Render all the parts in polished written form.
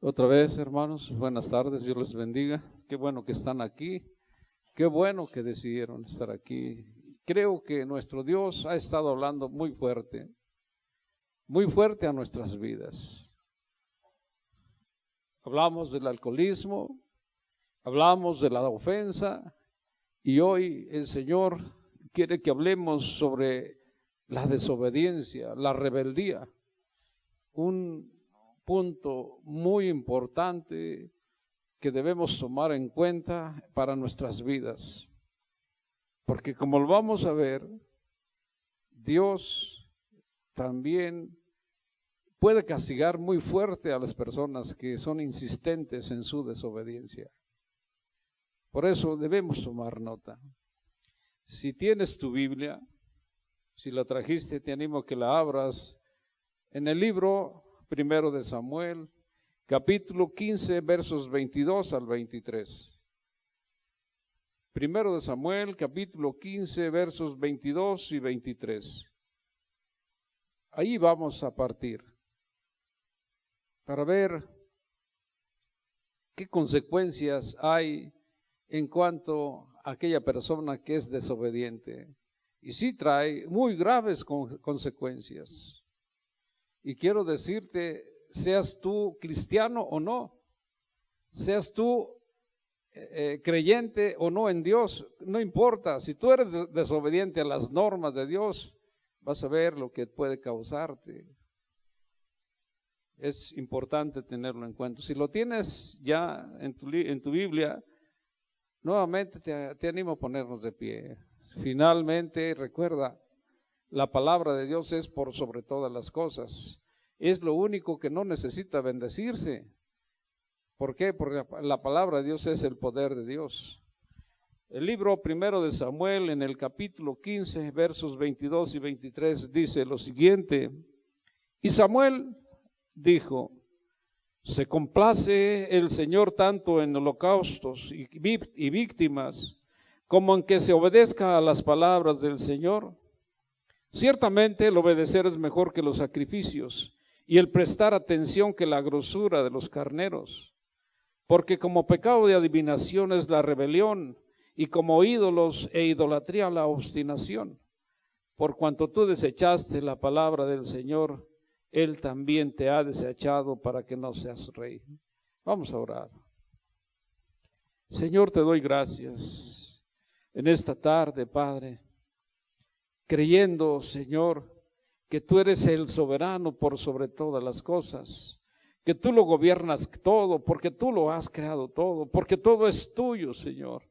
Otra vez, hermanos, buenas tardes, Dios les bendiga. Qué bueno que están aquí, qué bueno que decidieron estar aquí. Creo que nuestro Dios ha estado hablando muy fuerte a nuestras vidas. Hablamos del alcoholismo, hablamos de la ofensa y hoy el Señor quiere que hablemos sobre la desobediencia, la rebeldía. Un punto muy importante que debemos tomar en cuenta para nuestras vidas, porque como lo vamos a ver, Dios también puede castigar muy fuerte a las personas que son insistentes en su desobediencia. Por eso debemos tomar nota. Si tienes tu Biblia, si la trajiste, te animo a que la abras en el libro Primero de Samuel, capítulo 15, versos 22 al 23. Primero de Samuel, capítulo 15, versos 22 y 23. Ahí vamos a partir para ver qué consecuencias hay en cuanto a aquella persona que es desobediente. Y sí trae muy graves consecuencias. Y quiero decirte, seas tú cristiano o no, seas tú creyente o no en Dios, no importa. Si tú eres desobediente a las normas de Dios, vas a ver lo que puede causarte. Es importante tenerlo en cuenta. Si lo tienes ya en tu Biblia, nuevamente te animo a ponernos de pie. Finalmente, recuerda, la palabra de Dios es por sobre todas las cosas. Es lo único que no necesita bendecirse. ¿Por qué? Porque la palabra de Dios es el poder de Dios. El libro Primero de Samuel, en el capítulo 15, versos 22 y 23, dice lo siguiente: Y Samuel dijo: se complace el Señor tanto en holocaustos y víctimas, como en que se obedezca a las palabras del Señor. Ciertamente el obedecer es mejor que los sacrificios, y el prestar atención que la grosura de los carneros. Porque como pecado de adivinación es la rebelión, y como ídolos e idolatría la obstinación. Por cuanto tú desechaste la palabra del Señor, Él también te ha desechado para que no seas rey. Vamos a orar. Señor, te doy gracias en esta tarde, Padre, creyendo, Señor, que tú eres el soberano por sobre todas las cosas, que tú lo gobiernas todo, porque tú lo has creado todo, porque todo es tuyo, Señor.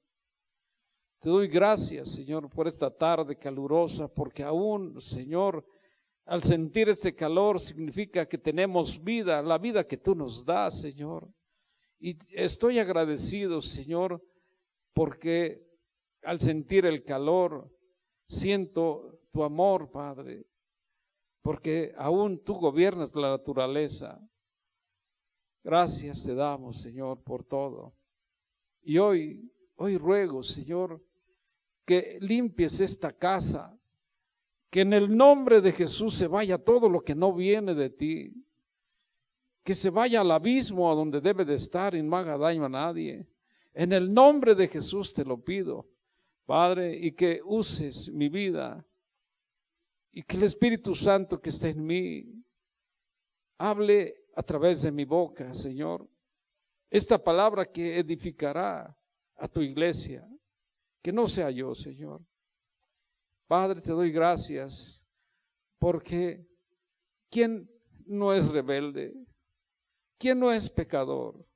Te doy gracias, Señor, por esta tarde calurosa, porque aún, Señor, al sentir este calor significa que tenemos vida, la vida que tú nos das, Señor. Y estoy agradecido, Señor, porque al sentir el calor siento tu amor, Padre, porque aún tú gobiernas la naturaleza. Gracias te damos, Señor, por todo. Y hoy ruego, Señor, que limpies esta casa, que en el nombre de Jesús se vaya todo lo que no viene de ti, que se vaya al abismo a donde debe de estar y no haga daño a nadie. En el nombre de Jesús te lo pido, Padre, y que uses mi vida y que el Espíritu Santo que está en mí hable a través de mi boca, Señor, esta palabra que edificará a tu iglesia, que no sea yo, Señor. Padre, te doy gracias porque ¿quién no es rebelde? ¿Quién no es pecador?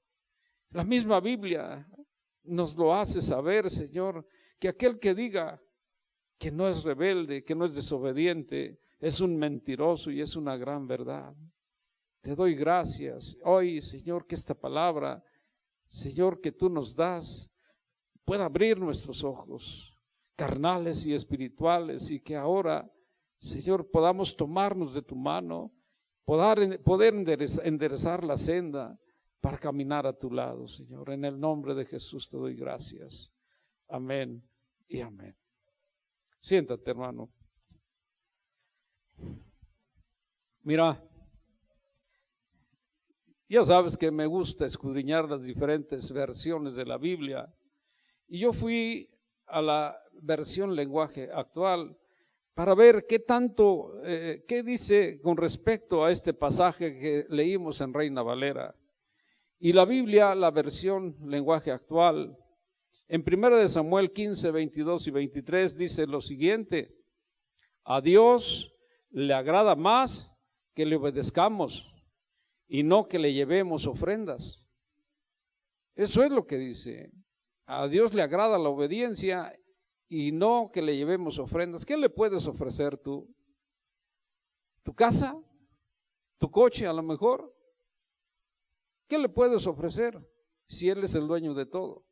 La misma Biblia nos lo hace saber, Señor, que aquel que diga que no es rebelde, que no es desobediente, es un mentiroso y es una gran verdad. Te doy gracias hoy, Señor, que esta palabra, Señor, que tú nos das, pueda abrir nuestros ojos carnales y espirituales, y que ahora, Señor, podamos tomarnos de tu mano, poder enderezar la senda para caminar a tu lado, Señor. En el nombre de Jesús te doy gracias. Amén y amén. Siéntate, hermano. Mira, Ya sabes que me gusta escudriñar las diferentes versiones de la Biblia. Y yo fui a la versión lenguaje actual para ver qué dice con respecto a este pasaje que leímos en Reina Valera. Y la Biblia, la versión lenguaje actual, en 1 Samuel 15, 22 y 23 dice lo siguiente: a Dios le agrada más que le obedezcamos y no que le llevemos ofrendas. Eso es lo que dice. A Dios le agrada la obediencia y no que le llevemos ofrendas. ¿Qué le puedes ofrecer tú? ¿Tu casa? ¿Tu coche a lo mejor? ¿Qué le puedes ofrecer si Él es el dueño de todo?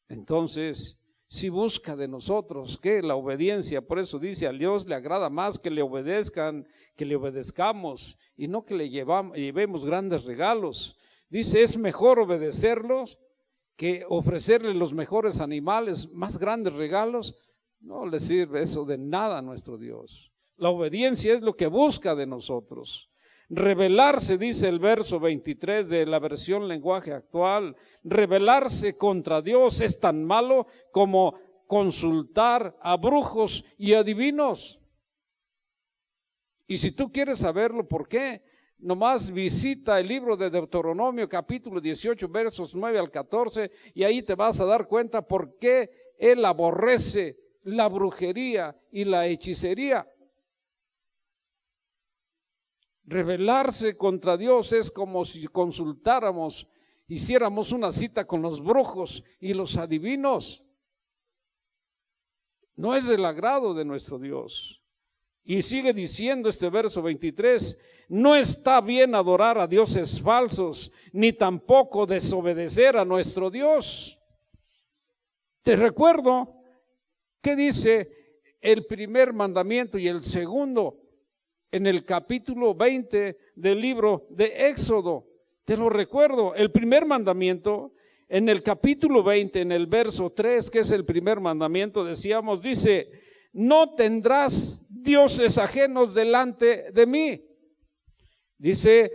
Entonces, si busca de nosotros que la obediencia, por eso dice, a Dios le agrada más que le obedezcan, que le obedezcamos y no que le llevemos grandes regalos. Dice, es mejor obedecerlos que ofrecerle los mejores animales, más grandes regalos. No le sirve eso de nada a nuestro Dios. La obediencia es lo que busca de nosotros. Rebelarse, dice el verso 23 de la versión lenguaje actual, rebelarse contra Dios es tan malo como consultar a brujos y adivinos. Y si tú quieres saberlo, ¿por qué? Nomás visita el libro de Deuteronomio capítulo 18 versos 9 al 14 y ahí te vas a dar cuenta por qué Él aborrece la brujería y la hechicería. Rebelarse contra Dios es como si consultáramos, hiciéramos una cita con los brujos y los adivinos. No es del agrado de nuestro Dios. Y sigue diciendo este verso 23, no está bien adorar a dioses falsos, ni tampoco desobedecer a nuestro Dios. Te recuerdo qué dice el primer mandamiento y el segundo en el capítulo 20 del libro de Éxodo. Te lo recuerdo, el primer mandamiento en el capítulo 20, en el verso 3, que es el primer mandamiento, decíamos, dice, no tendrás dioses ajenos delante de mí. Dice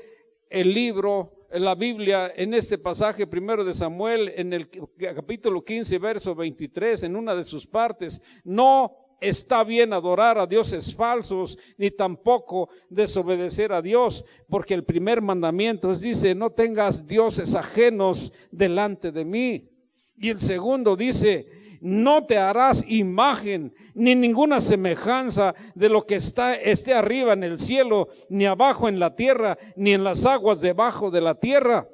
el libro, en la Biblia, en este pasaje primero de Samuel, en el capítulo 15, verso 23, en una de sus partes, no está bien adorar a dioses falsos, ni tampoco desobedecer a Dios, porque el primer mandamiento dice, no tengas dioses ajenos delante de mí. Y el segundo dice, no te harás imagen ni ninguna semejanza de lo que esté arriba en el cielo, ni abajo en la tierra, ni en las aguas debajo de la tierra.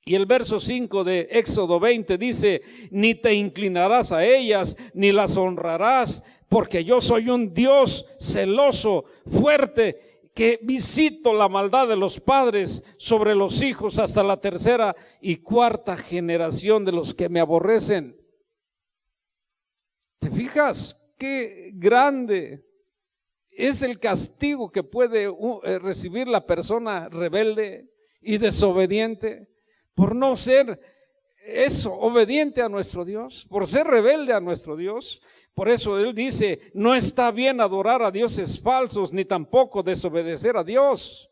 Y el verso 5 de Éxodo 20 dice, ni te inclinarás a ellas, ni las honrarás, porque yo soy un Dios celoso, fuerte, que visito la maldad de los padres sobre los hijos hasta la tercera y cuarta generación de los que me aborrecen. ¿Te fijas qué grande es el castigo que puede recibir la persona rebelde y desobediente? Por no ser obediente a nuestro Dios, por ser rebelde a nuestro Dios. Por eso Él dice, no está bien adorar a dioses falsos, ni tampoco desobedecer a Dios.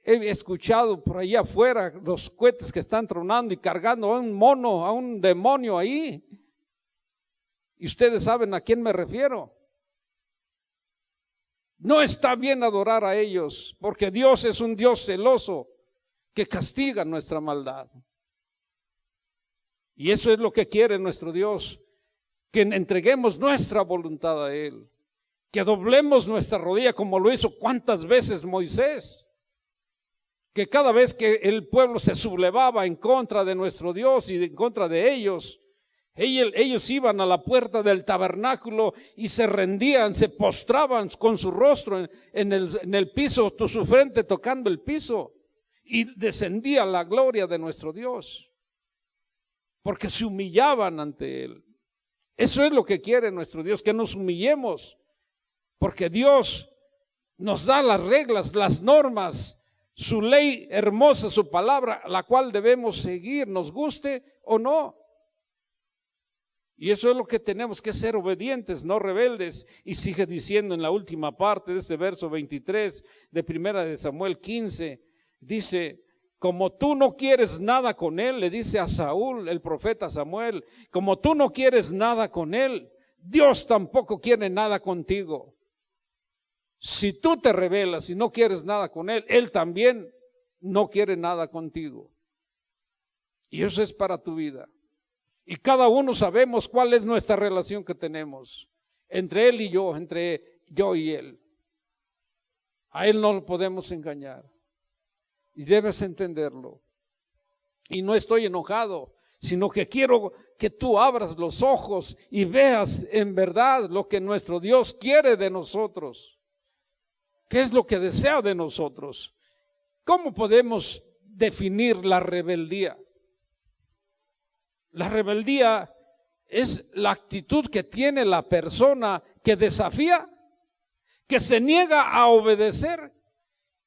He escuchado por allá afuera los cohetes que están tronando y cargando a un mono, a un demonio ahí. Y ustedes saben a quién me refiero. No está bien adorar a ellos, porque Dios es un Dios celoso que castiga nuestra maldad. Y eso es lo que quiere nuestro Dios, que entreguemos nuestra voluntad a Él, que doblemos nuestra rodilla como lo hizo cuántas veces Moisés, que cada vez que el pueblo se sublevaba en contra de nuestro Dios y en contra de ellos iban a la puerta del tabernáculo y se rendían, se postraban con su rostro en el piso, su frente tocando el piso. Y descendía la gloria de nuestro Dios, porque se humillaban ante Él. Eso es lo que quiere nuestro Dios, que nos humillemos, porque Dios nos da las reglas, las normas, su ley hermosa, su palabra, la cual debemos seguir, nos guste o no. Y eso es lo que tenemos que ser, obedientes, no rebeldes. Y sigue diciendo en la última parte de este verso 23 de 1 de Samuel 15, Dice, como tú no quieres nada con él, le dice a Saúl, el profeta Samuel, como tú no quieres nada con él, Dios tampoco quiere nada contigo. Si tú te rebelas y no quieres nada con él, él también no quiere nada contigo. Y eso es para tu vida. Y cada uno sabemos cuál es nuestra relación que tenemos entre él y yo, entre yo y él. A él no lo podemos engañar. Y debes entenderlo. Y no estoy enojado, sino que quiero que tú abras los ojos y veas en verdad lo que nuestro Dios quiere de nosotros. ¿Qué es lo que desea de nosotros? ¿Cómo podemos definir la rebeldía? La rebeldía es la actitud que tiene la persona que desafía, que se niega a obedecer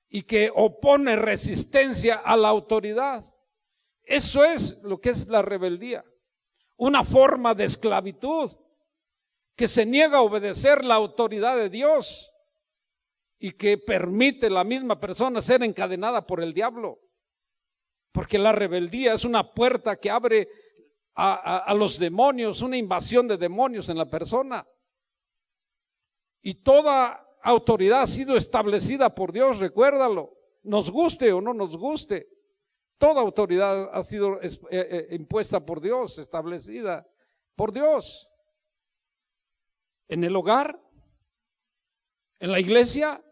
y que opone resistencia a la autoridad. Eso es lo que es la rebeldía, una forma de esclavitud que se niega a obedecer la autoridad de Dios y que permite la misma persona ser encadenada por el diablo, porque la rebeldía es una puerta que abre a los demonios, una invasión de demonios en la persona. Y toda autoridad ha sido establecida por Dios, recuérdalo, nos guste o no nos guste. Toda autoridad ha sido impuesta por Dios, establecida por Dios. En el hogar, en la iglesia,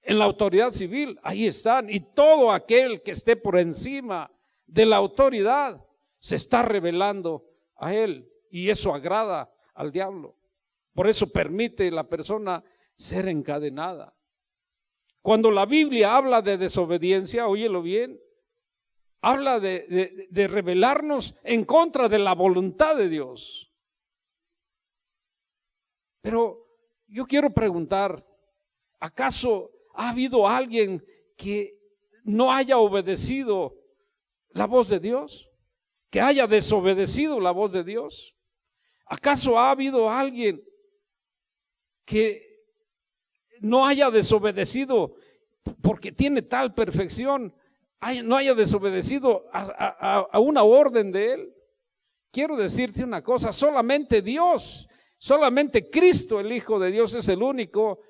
en la autoridad civil, ahí están. Y todo aquel que esté por encima de la autoridad se está rebelando a él, y eso agrada al diablo. Por eso permite la persona ser encadenada. Cuando la Biblia habla de desobediencia, óyelo bien, habla de rebelarnos en contra de la voluntad de Dios. Pero yo quiero preguntar, ¿acaso ha habido alguien que no haya obedecido la voz de Dios? ¿Que haya desobedecido la voz de Dios? ¿Acaso ha habido alguien que no haya desobedecido porque tiene tal perfección, no haya desobedecido a una orden de Él? Quiero decirte una cosa, solamente Dios, solamente Cristo, el Hijo de Dios, es el único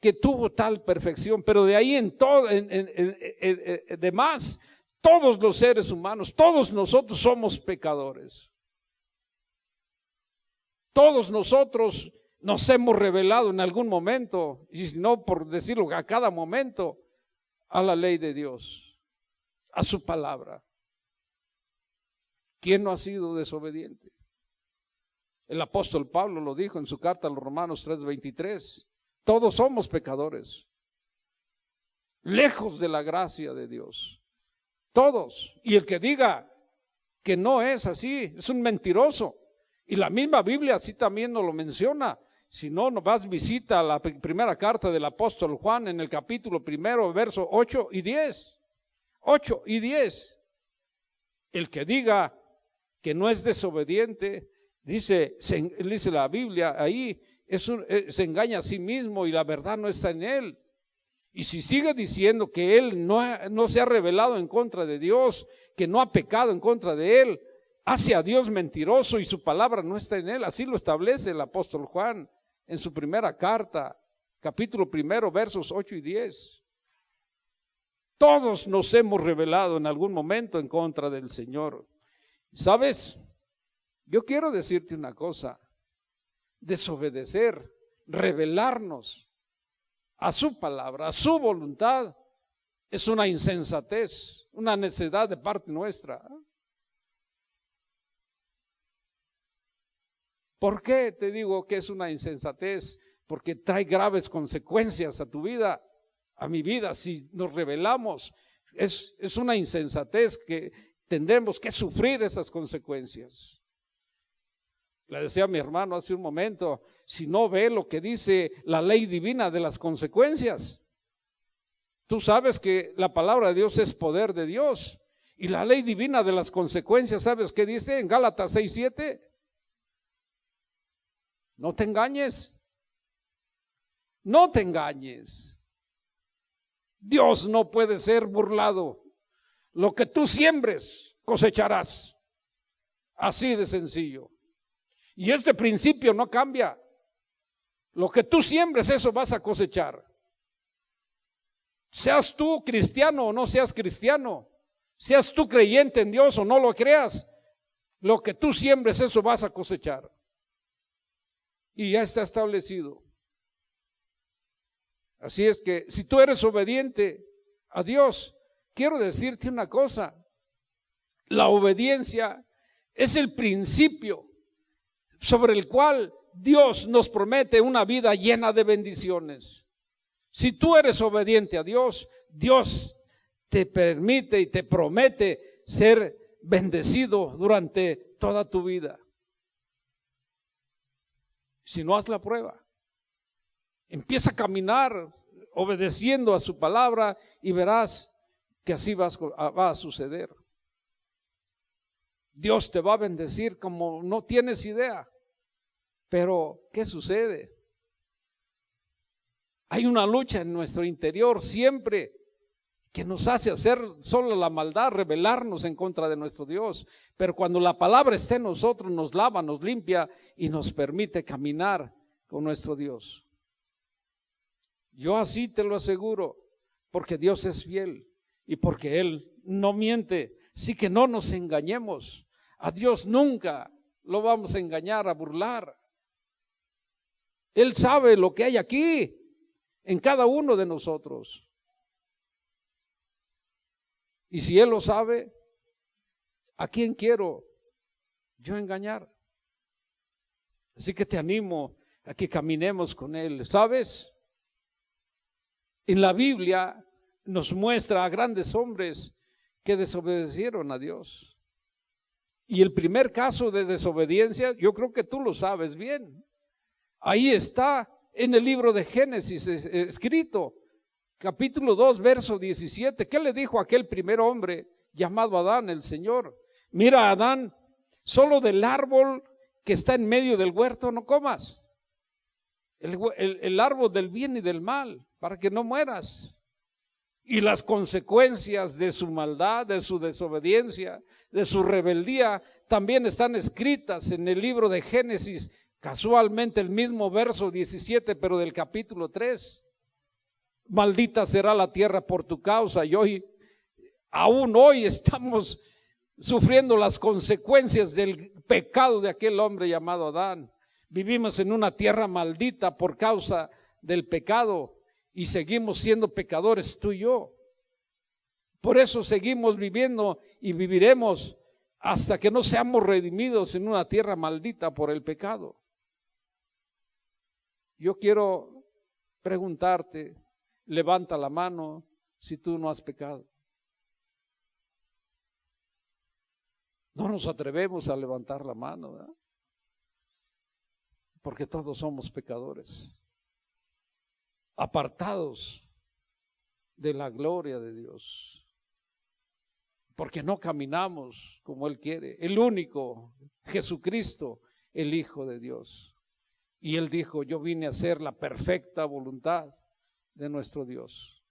que tuvo tal perfección, pero de ahí en todo, demás, todos los seres humanos, todos nosotros somos pecadores. Todos nosotros nos hemos rebelado en algún momento, y si no por decirlo, a cada momento, a la ley de Dios, a su palabra. ¿Quién no ha sido desobediente? El apóstol Pablo lo dijo en su carta a los Romanos 3:23. Todos somos pecadores, lejos de la gracia de Dios. Todos. Y el que diga que no es así, es un mentiroso. Y la misma Biblia así también nos lo menciona. Si no, nos vas, visita la primera carta del apóstol Juan en el capítulo 1, versos 8 y 10. 8 y 10. El que diga que no es desobediente, dice la Biblia ahí, se engaña a sí mismo y la verdad no está en él. Y si sigue diciendo que él no se ha rebelado en contra de Dios, que no ha pecado en contra de él, hace a Dios mentiroso y su palabra no está en él. Así lo establece el apóstol Juan en su primera carta, capítulo 1, versos 8 y 10. Todos nos hemos rebelado en algún momento en contra del Señor. ¿Sabes? Yo quiero decirte una cosa: desobedecer, rebelarnos a su palabra, a su voluntad, es una insensatez, una necedad de parte nuestra. ¿Por qué te digo que es una insensatez? Porque trae graves consecuencias a tu vida, a mi vida. Si nos rebelamos, es una insensatez que tendremos que sufrir esas consecuencias. Le decía a mi hermano hace un momento, si no ve lo que dice la ley divina de las consecuencias, tú sabes que la palabra de Dios es poder de Dios, y la ley divina de las consecuencias, ¿sabes qué dice en Gálatas 6:7? No te engañes, no te engañes. Dios no puede ser burlado. Lo que tú siembres, cosecharás. Así de sencillo. Y este principio no cambia. Lo que tú siembres, eso vas a cosechar. Seas tú cristiano o no seas cristiano, seas tú creyente en Dios o no lo creas, lo que tú siembres, eso vas a cosechar. Y ya está establecido. Así es que si tú eres obediente a Dios, quiero decirte una cosa: la obediencia es el principio sobre el cual Dios nos promete una vida llena de bendiciones. Si tú eres obediente a Dios, Dios te permite y te promete ser bendecido durante toda tu vida. Si no, haz la prueba. Empieza a caminar obedeciendo a su palabra y verás que así va a suceder. Dios te va a bendecir como no tienes idea. Pero, ¿qué sucede? Hay una lucha en nuestro interior siempre que nos hace hacer solo la maldad, rebelarnos en contra de nuestro Dios. Pero cuando la palabra está en nosotros, nos lava, nos limpia y nos permite caminar con nuestro Dios. Yo así te lo aseguro, porque Dios es fiel y porque Él no miente. Así que no nos engañemos. A Dios nunca lo vamos a engañar, a burlar. Él sabe lo que hay aquí en cada uno de nosotros. Y si Él lo sabe, ¿a quién quiero yo engañar? Así que te animo a que caminemos con Él. ¿Sabes? En la Biblia nos muestra a grandes hombres que desobedecieron a Dios. Y el primer caso de desobediencia, yo creo que tú lo sabes bien. Ahí está en el libro de Génesis escrito, capítulo 2, verso 17. ¿Qué le dijo aquel primer hombre llamado Adán, el Señor? Mira, Adán, solo del árbol que está en medio del huerto no comas. El árbol del bien y del mal, para que no mueras. Y las consecuencias de su maldad, de su desobediencia, de su rebeldía, también están escritas en el libro de Génesis, casualmente el mismo verso 17, pero del capítulo 3. Maldita será la tierra por tu causa. Y aún hoy estamos sufriendo las consecuencias del pecado de aquel hombre llamado Adán. Vivimos en una tierra maldita por causa del pecado y seguimos siendo pecadores tú y yo. Por eso seguimos viviendo y viviremos hasta que no seamos redimidos en una tierra maldita por el pecado. Yo quiero preguntarte, levanta la mano si tú no has pecado. No nos atrevemos a levantar la mano, ¿verdad? Porque todos somos pecadores, apartados de la gloria de Dios, porque no caminamos como Él quiere. El único, Jesucristo, el Hijo de Dios. Y Él dijo, yo vine a hacer la perfecta voluntad de nuestro Dios.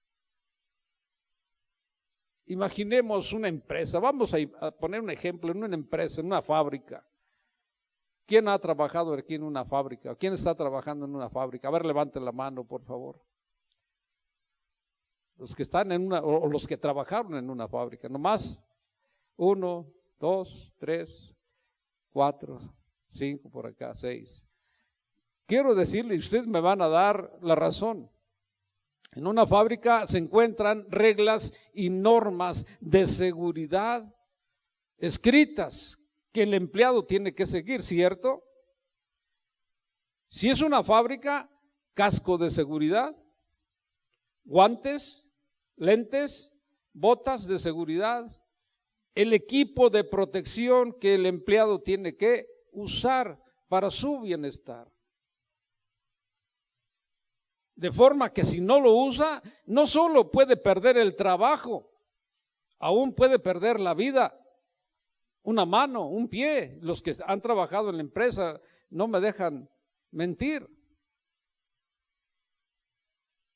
Imaginemos una empresa, vamos a poner un ejemplo, en una empresa, en una fábrica. ¿Quién ha trabajado aquí en una fábrica? ¿Quién está trabajando en una fábrica? A ver, levanten la mano, por favor. Los que están en una, o los que trabajaron en una fábrica, nomás 1, 2, 3, 4, 5 por acá, 6. Quiero decirle, ustedes me van a dar la razón. En una fábrica se encuentran reglas y normas de seguridad escritas que el empleado tiene que seguir, ¿cierto? Si es una fábrica, casco de seguridad, guantes, lentes, botas de seguridad, el equipo de protección que el empleado tiene que usar para su bienestar. De forma que si no lo usa, no solo puede perder el trabajo, aún puede perder la vida, una mano, un pie. Los que han trabajado en la empresa no me dejan mentir.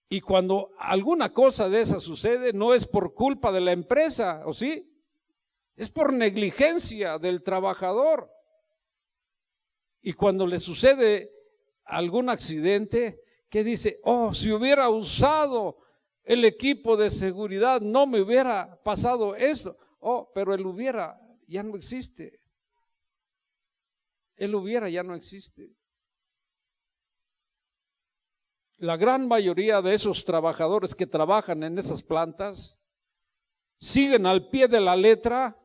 Y cuando alguna cosa de esa sucede, no es por culpa de la empresa, ¿o sí? Es por negligencia del trabajador. Y cuando le sucede algún accidente, ¿qué dice? Oh, si hubiera usado el equipo de seguridad, no me hubiera pasado esto. Oh, pero el hubiera ya no existe. El hubiera ya no existe. La gran mayoría de esos trabajadores que trabajan en esas plantas siguen al pie de la letra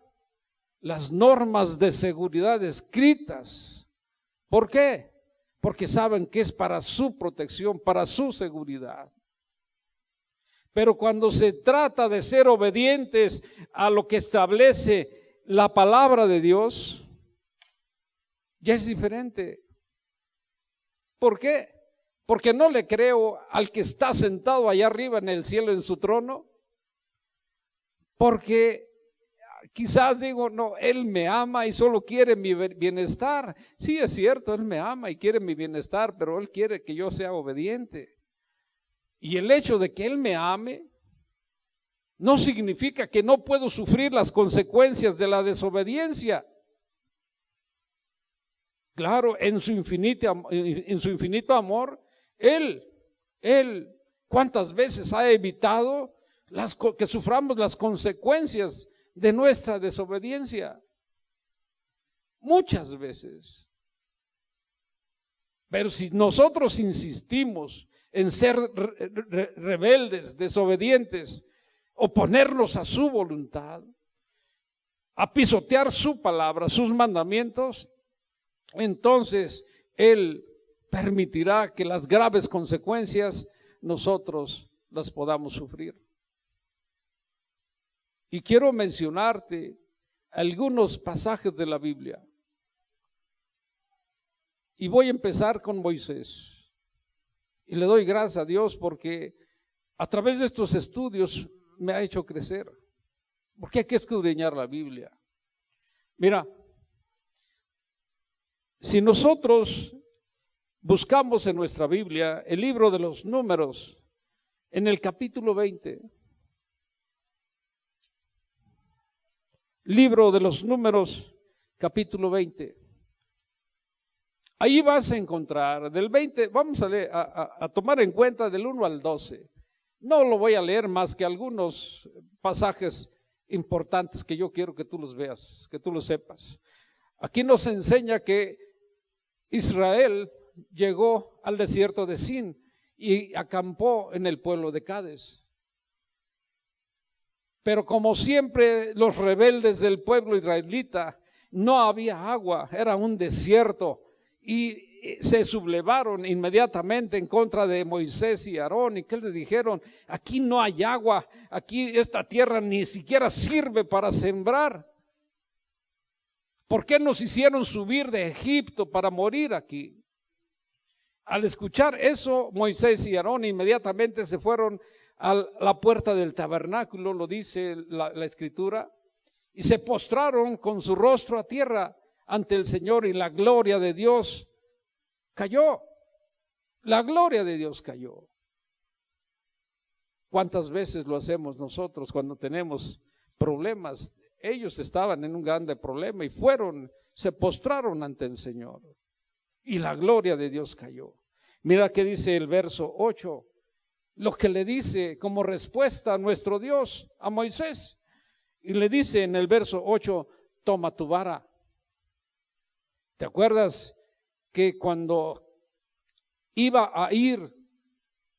las normas de seguridad escritas. ¿Por qué? Porque saben que es para su protección, para su seguridad. Pero cuando se trata de ser obedientes a lo que establece la palabra de Dios, ya es diferente. ¿Por qué? Porque no le creo al que está sentado allá arriba en el cielo en su trono. Porque quizás digo, no, Él me ama y solo quiere mi bienestar. Sí, es cierto, Él me ama y quiere mi bienestar, pero Él quiere que yo sea obediente. Y el hecho de que Él me ame no significa que no puedo sufrir las consecuencias de la desobediencia. Claro, en su infinito amor, Él, ¿cuántas veces ha evitado que suframos las consecuencias de nuestra desobediencia? Muchas veces. Pero si nosotros insistimos en ser rebeldes, desobedientes, oponernos a su voluntad, a pisotear su palabra, sus mandamientos, entonces Él permitirá que las graves consecuencias nosotros las podamos sufrir. Y quiero mencionarte algunos pasajes de la Biblia. Y voy a empezar con Moisés. Y le doy gracias a Dios porque a través de estos estudios me ha hecho crecer. Porque hay que escudriñar la Biblia. Mira, si nosotros buscamos en nuestra Biblia el libro de los Números, en el capítulo 20, libro de los Números, capítulo 20, ahí vas a encontrar del 20, vamos a leer, a tomar en cuenta del 1 al 12. No lo voy a leer más que algunos pasajes importantes que yo quiero que tú los veas, que tú los sepas. Aquí nos enseña que Israel llegó al desierto de Sin y acampó en el pueblo de Cades. Pero como siempre los rebeldes del pueblo israelita, no había agua, era un desierto y se sublevaron inmediatamente en contra de Moisés y Aarón. ¿Y qué les dijeron? Aquí no hay agua, aquí esta tierra ni siquiera sirve para sembrar. ¿Por qué nos hicieron subir de Egipto para morir aquí? Al escuchar eso, Moisés y Aarón inmediatamente se fueron a la puerta del tabernáculo, lo dice la Escritura, y se postraron con su rostro a tierra ante el Señor, y la gloria de Dios cayó. La gloria de Dios cayó. ¿Cuántas veces lo hacemos nosotros cuando tenemos problemas? Ellos estaban en un grande problema y se postraron ante el Señor y la gloria de Dios cayó. Mira qué dice el verso 8, lo que le dice como respuesta a nuestro Dios, a Moisés. Y le dice en el verso 8, toma tu vara. ¿Te acuerdas que cuando iba a ir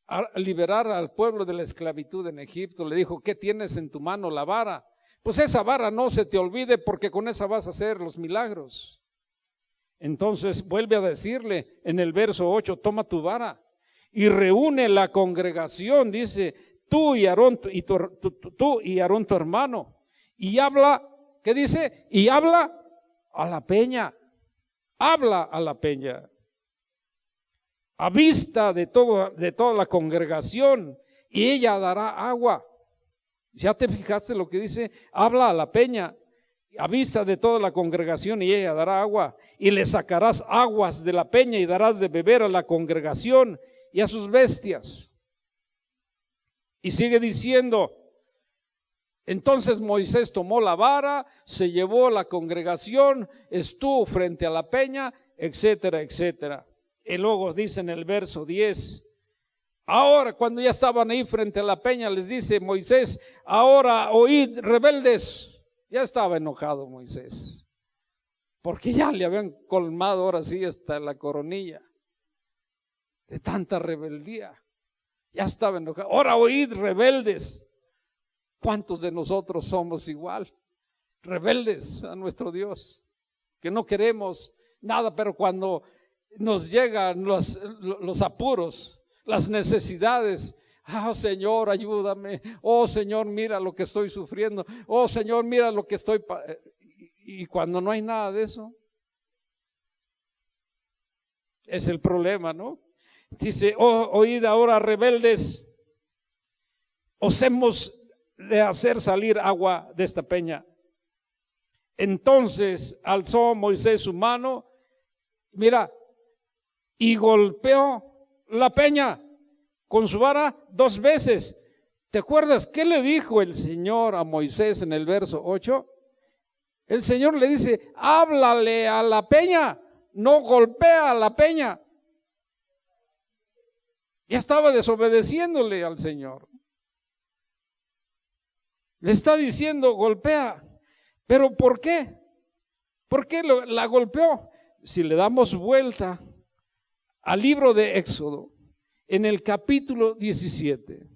a liberar al pueblo de la esclavitud en Egipto, le dijo, ¿qué tienes en tu mano? La vara. Pues esa vara no se te olvide, porque con esa vas a hacer los milagros. Entonces vuelve a decirle en el verso 8, toma tu vara y reúne la congregación, dice, tú y Aarón tu hermano, y habla, ¿qué dice? Y habla a la peña, habla a la peña, a vista de toda la congregación, y ella dará agua. ¿Ya te fijaste lo que dice? Habla a la peña, a vista de toda la congregación, y ella dará agua. Y le sacarás aguas de la peña y darás de beber a la congregación y a sus bestias. Y sigue diciendo, entonces Moisés tomó la vara, se llevó a la congregación, estuvo frente a la peña, etcétera, etcétera. Y luego dice en el verso 10, ahora cuando ya estaban ahí frente a la peña, les dice Moisés, ahora oíd, rebeldes. Ya estaba enojado Moisés, porque ya le habían colmado ahora sí hasta la coronilla de tanta rebeldía. Ya estaba enojado. Ahora oíd, rebeldes. ¿Cuántos de nosotros somos igual? Rebeldes a nuestro Dios, que no queremos nada, pero cuando nos llegan los apuros, las necesidades, oh Señor, ayúdame, oh Señor, mira lo que estoy sufriendo, oh Señor, mira lo que estoy, y cuando no hay nada de eso, es el problema, ¿no? Dice, oh, oíd ahora, rebeldes, os hemos de hacer salir agua de esta peña. Entonces alzó Moisés su mano, mira, y golpeó la peña con su vara 2 veces. ¿Te acuerdas qué le dijo el Señor a Moisés en el verso 8? El Señor le dice, háblale a la peña, no golpea a la peña. Ya estaba desobedeciéndole al Señor. Le está diciendo, golpea. ¿Pero por qué? ¿Por qué la golpeó? Si le damos vuelta al libro de Éxodo, en el capítulo 17,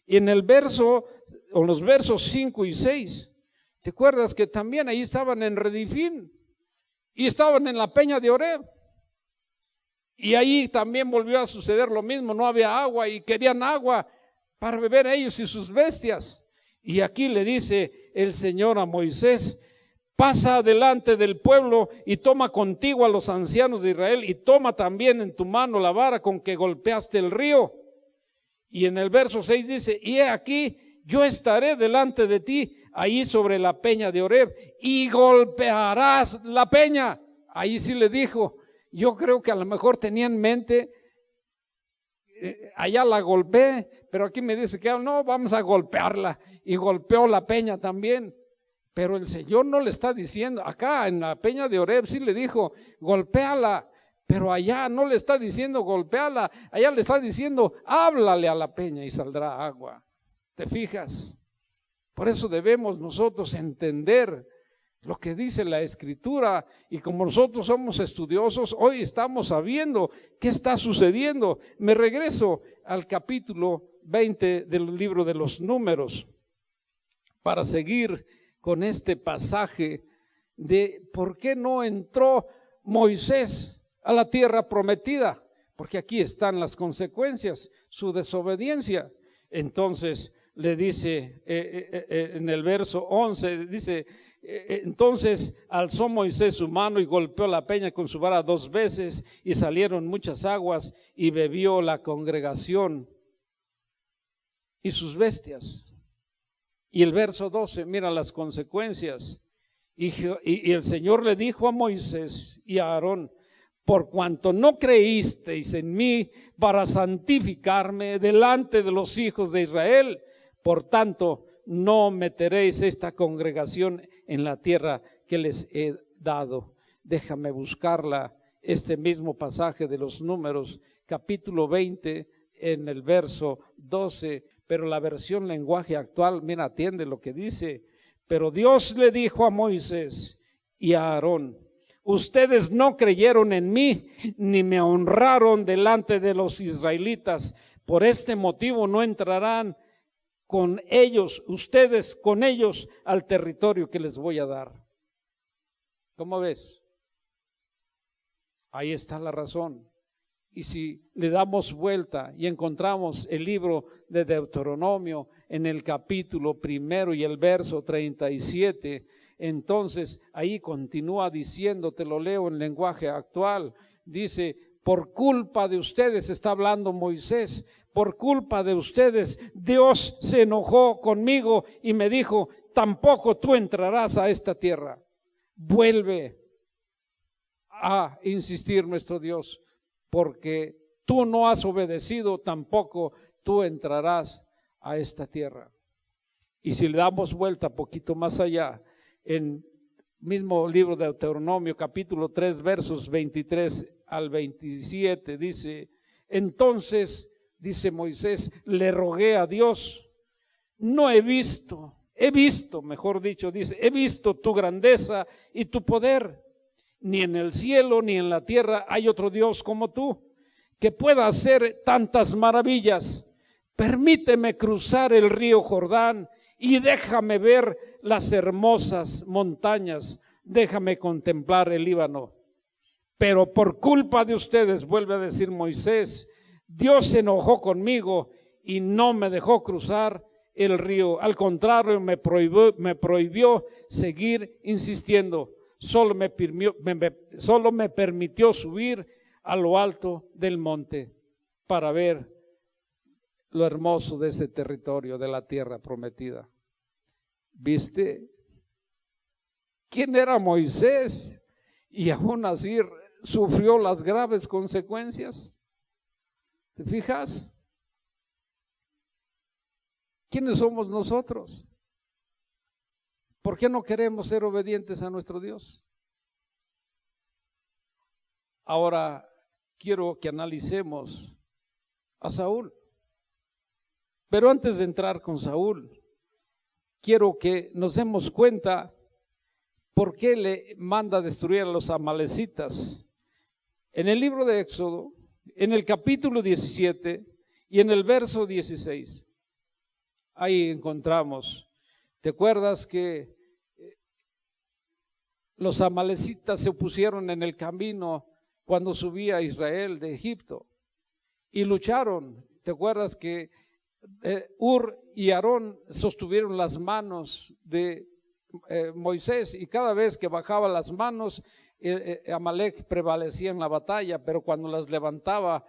y en el verso, o los versos 5 y 6, ¿te acuerdas que también ahí estaban en Redifín? Y estaban en la peña de Oreb. Y ahí también volvió a suceder lo mismo, no había agua y querían agua para beber ellos y sus bestias. Y aquí le dice el Señor a Moisés, pasa delante del pueblo y toma contigo a los ancianos de Israel y toma también en tu mano la vara con que golpeaste el río. Y en el verso 6 dice, y he aquí, yo estaré delante de ti ahí sobre la peña de Oreb y golpearás la peña. Ahí sí le dijo, yo creo que a lo mejor tenía en mente, allá la golpeé, pero aquí me dice que no, vamos a golpearla, y golpeó la peña también. Pero el Señor no le está diciendo, acá en la peña de Oreb sí le dijo, golpéala, pero allá no le está diciendo golpéala, allá le está diciendo, háblale a la peña y saldrá agua. ¿Te fijas? Por eso debemos nosotros entender lo que dice la Escritura, y como nosotros somos estudiosos, hoy estamos sabiendo qué está sucediendo. Me regreso al capítulo 20 del libro de los Números para seguir con este pasaje de por qué no entró Moisés a la tierra prometida, porque aquí están las consecuencias, su desobediencia. Entonces le dice en el verso 11, dice, entonces alzó Moisés su mano y golpeó la peña con su vara 2 veces y salieron muchas aguas y bebió la congregación y sus bestias. Y el verso 12, mira las consecuencias. Y el Señor le dijo a Moisés y a Aarón, por cuanto no creísteis en mí para santificarme delante de los hijos de Israel, por tanto no meteréis esta congregación en la tierra que les he dado. Déjame buscarla, este mismo pasaje de los Números, capítulo 20, en el verso 12, pero la versión lenguaje actual, mira, atiende lo que dice. Pero Dios le dijo a Moisés y a Aarón, ustedes no creyeron en mí, ni me honraron delante de los israelitas. Por este motivo no entrarán con ellos, ustedes con ellos, al territorio que les voy a dar. ¿Cómo ves? Ahí está la razón. Y si le damos vuelta y encontramos el libro de Deuteronomio en el capítulo 1 y el verso 37, entonces ahí continúa diciendo, te lo leo en lenguaje actual, dice, por culpa de ustedes, está hablando Moisés, por culpa de ustedes, Dios se enojó conmigo y me dijo, tampoco tú entrarás a esta tierra. Vuelve a insistir nuestro Dios, porque tú no has obedecido, tampoco tú entrarás a esta tierra. Y si le damos vuelta poquito más allá, en mismo libro de Deuteronomio, capítulo 3, versos 23 al 27, dice: entonces, dice Moisés, le rogué a Dios, no he visto, mejor dicho, dice, he visto tu grandeza y tu poder, ni en el cielo ni en la tierra hay otro Dios como tú, que pueda hacer tantas maravillas. Permíteme cruzar el río Jordán y déjame ver las hermosas montañas, déjame contemplar el Líbano. Pero por culpa de ustedes, vuelve a decir Moisés, Dios se enojó conmigo y no me dejó cruzar el río. Al contrario, me prohibió seguir insistiendo. Solo me permitió subir a lo alto del monte para ver lo hermoso de ese territorio, de la tierra prometida. ¿Viste quién era Moisés? Y aún así sufrió las graves consecuencias. ¿Te fijas? ¿Quiénes somos nosotros? ¿Por qué no queremos ser obedientes a nuestro Dios? Ahora quiero que analicemos a Saúl. Pero antes de entrar con Saúl, quiero que nos demos cuenta por qué le manda destruir a los amalecitas. En el libro de Éxodo, en el capítulo 17 y en el verso 16, ahí encontramos, ¿te acuerdas que los amalecitas se opusieron en el camino cuando subía Israel de Egipto y lucharon? ¿Te acuerdas que Ur y Aarón sostuvieron las manos de Moisés, y cada vez que bajaba las manos Amalek prevalecía en la batalla, pero cuando las levantaba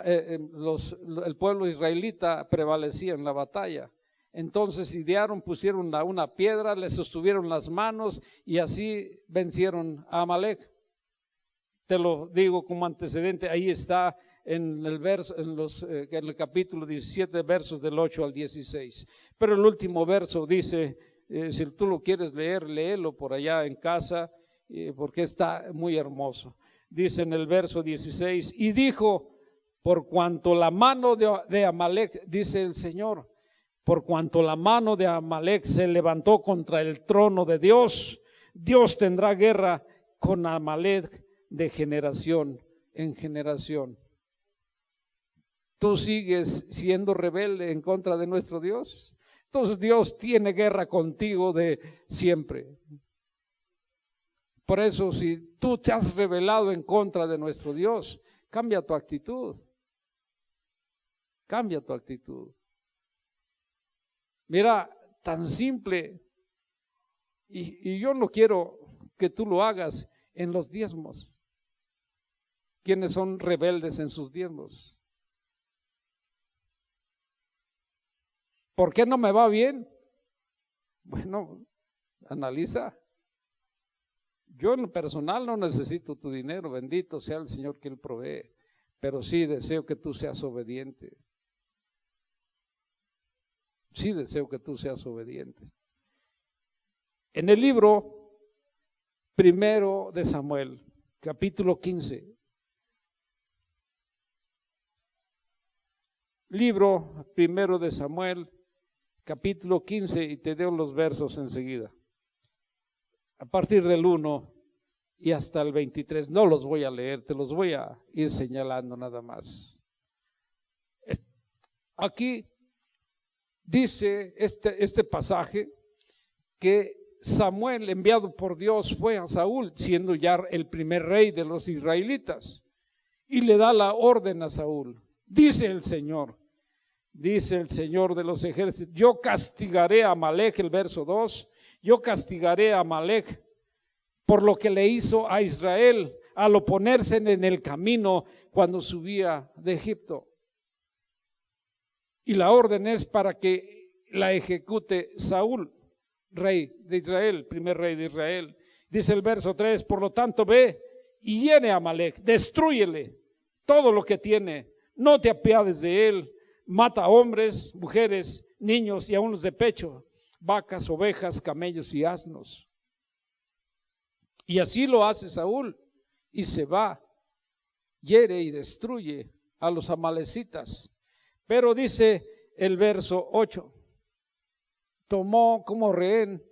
el pueblo israelita prevalecía en la batalla? Entonces idearon, pusieron una piedra, le sostuvieron las manos y así vencieron a Amalek. Te lo digo como antecedente, ahí está en el verso, en el capítulo 17, versos del 8 al 16. Pero el último verso dice, si tú lo quieres leer, léelo por allá en casa, porque está muy hermoso. Dice en el verso 16, y dijo, por cuanto la mano de Amalek, dice el Señor, por cuanto la mano de Amalek se levantó contra el trono de Dios, Dios tendrá guerra con Amalek de generación en generación. ¿Tú sigues siendo rebelde en contra de nuestro Dios? Entonces Dios tiene guerra contigo de siempre. Por eso, si tú te has rebelado en contra de nuestro Dios, cambia tu actitud. Cambia tu actitud. Mira, tan simple, y yo no quiero que tú lo hagas en los diezmos. ¿Quiénes son rebeldes en sus diezmos? ¿Por qué no me va bien? Bueno, analiza. Yo en lo personal no necesito tu dinero, bendito sea el Señor que Él provee, pero sí deseo que tú seas obediente. Sí deseo que tú seas obediente. En el libro primero de Samuel, capítulo 15. Libro primero de Samuel, capítulo 15, y te doy los versos enseguida. A partir del 1 y hasta el 23, no los voy a leer, te los voy a ir señalando nada más. Aquí dice este pasaje que Samuel, enviado por Dios, fue a Saúl, siendo ya el primer rey de los israelitas, y le da la orden a Saúl. Dice el Señor de los ejércitos, yo castigaré a Amalek, el verso 2, yo castigaré a Amalek por lo que le hizo a Israel al oponerse en el camino cuando subía de Egipto. Y la orden es para que la ejecute Saúl, rey de Israel, primer rey de Israel. Dice el verso 3, por lo tanto ve y hiere a Amalek, destrúyele todo lo que tiene, no te apiades de él, mata a hombres, mujeres, niños y aun los de pecho, vacas, ovejas, camellos y asnos. Y así lo hace Saúl y se va, hiere y destruye a los amalecitas. Pero dice el verso 8, tomó como rehén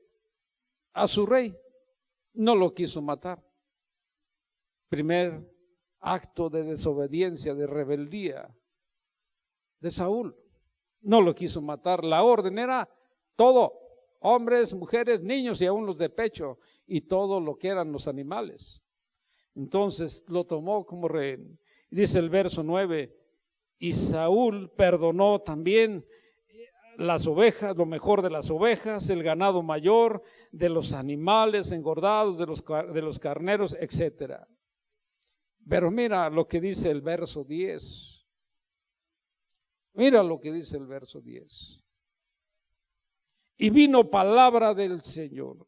a su rey, no lo quiso matar. Primer acto de desobediencia, de rebeldía de Saúl. No lo quiso matar. La orden era todo, hombres, mujeres, niños y aún los de pecho, y todo lo que eran los animales. Entonces lo tomó como rehén. Dice el verso 9, y Saúl perdonó también las ovejas, lo mejor de las ovejas, el ganado mayor, de los animales engordados, de los carneros, etcétera. Pero mira lo que dice el verso 10. Mira lo que dice el verso 10. Y vino palabra del Señor.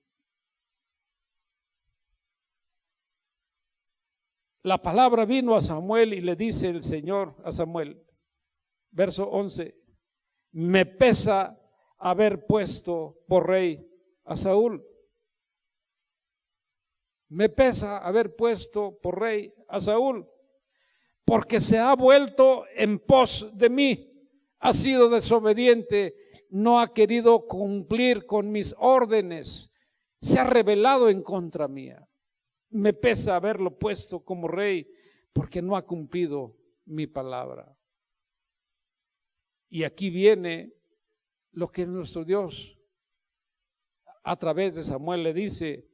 La palabra vino a Samuel y le dice el Señor a Samuel, verso 11, me pesa haber puesto por rey a Saúl. Me pesa haber puesto por rey a Saúl, porque se ha vuelto en pos de mí, ha sido desobediente, no ha querido cumplir con mis órdenes, se ha rebelado en contra mía. Me pesa haberlo puesto como rey, porque no ha cumplido mi palabra. Y aquí viene lo que nuestro Dios a través de Samuel le dice: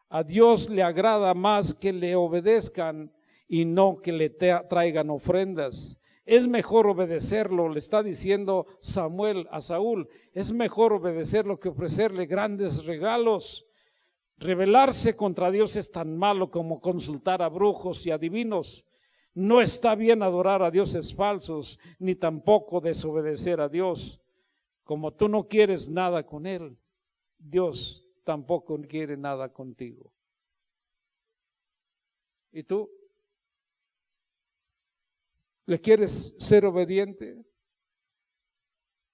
a Dios le agrada más que le obedezcan y no que le traigan ofrendas. Es mejor obedecerlo, le está diciendo Samuel a Saúl, es mejor obedecerlo que ofrecerle grandes regalos. Rebelarse contra Dios es tan malo como consultar a brujos y adivinos. No está bien adorar a dioses falsos, ni tampoco desobedecer a Dios. Como tú no quieres nada con Él, Dios tampoco quiere nada contigo. ¿Y tú? ¿Le quieres ser obediente?